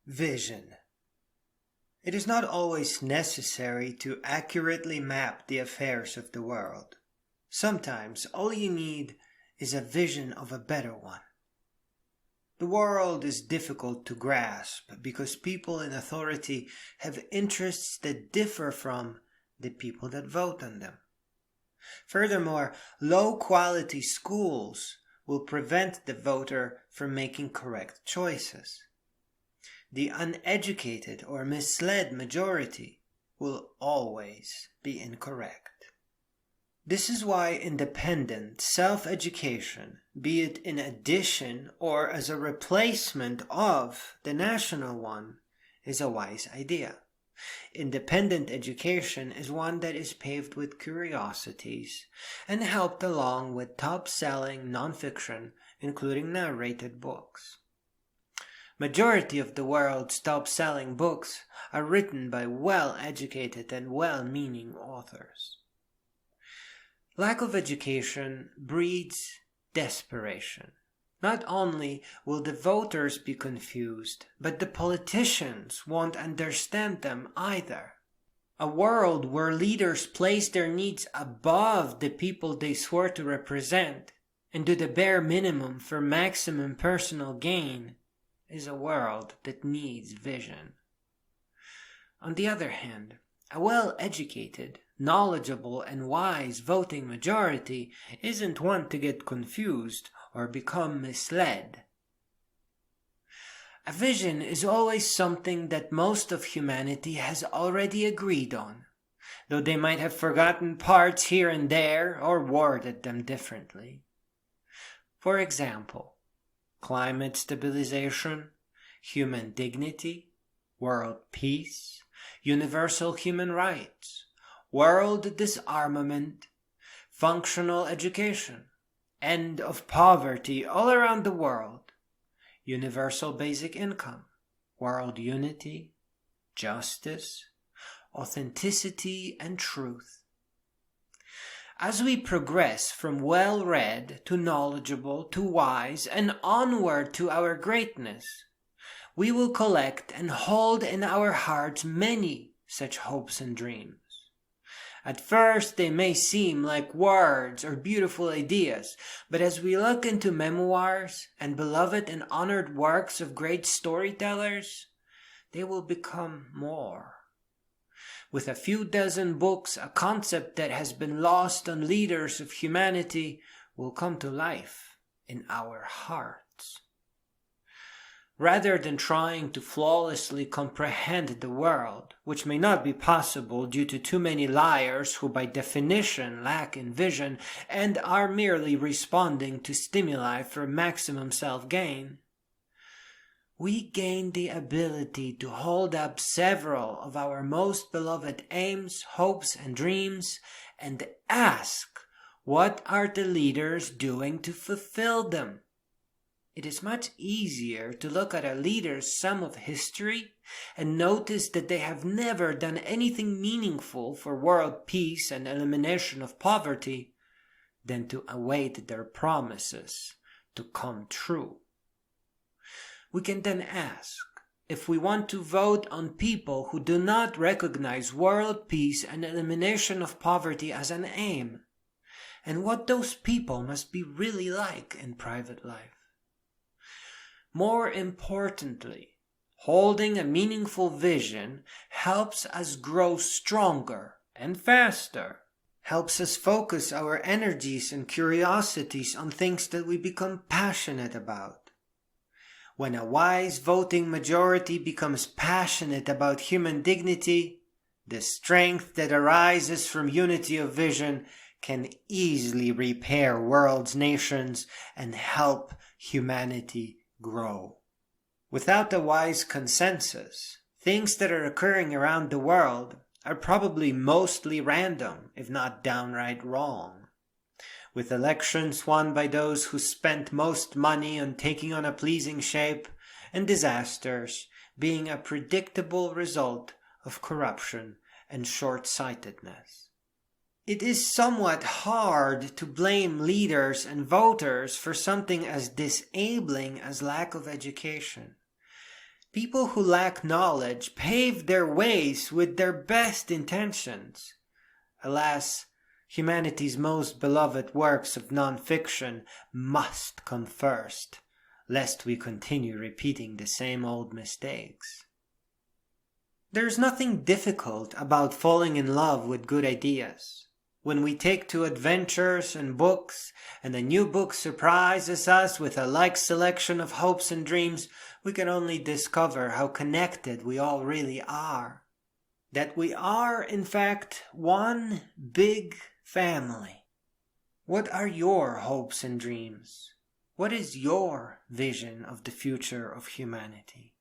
Vision. It is not always necessary to accurately map the affairs of the world. Sometimes all you need is a vision of a better one. The world is difficult to grasp because people in authority have interests that differ from the people that vote on them. Furthermore, low-quality schools will prevent the voter from making correct choices. The uneducated or misled majority will always be incorrect. This is why independent self-education, be it in addition or as a replacement of the national one, is a wise idea. Independent education is one that is paved with curiosities and helped along with top-selling nonfiction, including narrated books. Majority of the world's top-selling books are written by well-educated and well-meaning authors. Lack of education breeds desperation. Not only will the voters be confused, but the politicians won't understand them either. A world where leaders place their needs above the people they swore to represent and do the bare minimum for maximum personal gain is a world that needs vision. On the other hand, a well-educated, knowledgeable, and wise voting majority isn't one to get confused or become misled. A vision is always something that most of humanity has already agreed on, though they might have forgotten parts here and there or worded them differently. For example, climate stabilization, human dignity, world peace, universal human rights, world disarmament, functional education, end of poverty all around the world, universal basic income, world unity, justice, authenticity, and truth. As we progress from well-read to knowledgeable to wise and onward to our greatness, we will collect and hold in our hearts many such hopes and dreams. At first they may seem like words or beautiful ideas, but as we look into memoirs and beloved and honored works of great storytellers, they will become more. With a few dozen books, a concept that has been lost on leaders of humanity will come to life in our hearts. Rather than trying to flawlessly comprehend the world, which may not be possible due to too many liars who by definition lack in vision and are merely responding to stimuli for maximum self-gain, we gain the ability to hold up several of our most beloved aims, hopes, and dreams and ask, what are the leaders doing to fulfill them? It is much easier to look at a leader's sum of history and notice that they have never done anything meaningful for world peace and elimination of poverty than to await their promises to come true. We can then ask if we want to vote on people who do not recognize world peace and elimination of poverty as an aim, and what those people must be really like in private life. More importantly, holding a meaningful vision helps us grow stronger and faster, helps us focus our energies and curiosities on things that we become passionate about. When a wise voting majority becomes passionate about human dignity, the strength that arises from unity of vision can easily repair world's nations and help humanity grow. Without a wise consensus, things that are occurring around the world are probably mostly random, if not downright wrong. With elections won by those who spent most money on taking on a pleasing shape, and disasters being a predictable result of corruption and short-sightedness. It is somewhat hard to blame leaders and voters for something as disabling as lack of education. People who lack knowledge pave their ways with their best intentions. Alas, humanity's most beloved works of non-fiction must come first, lest we continue repeating the same old mistakes. There's nothing difficult about falling in love with good ideas. When we take to adventures and books, and a new book surprises us with a like selection of hopes and dreams, we can only discover how connected we all really are. That we are, in fact, one big family. What are your hopes and dreams? What is your vision of the future of humanity?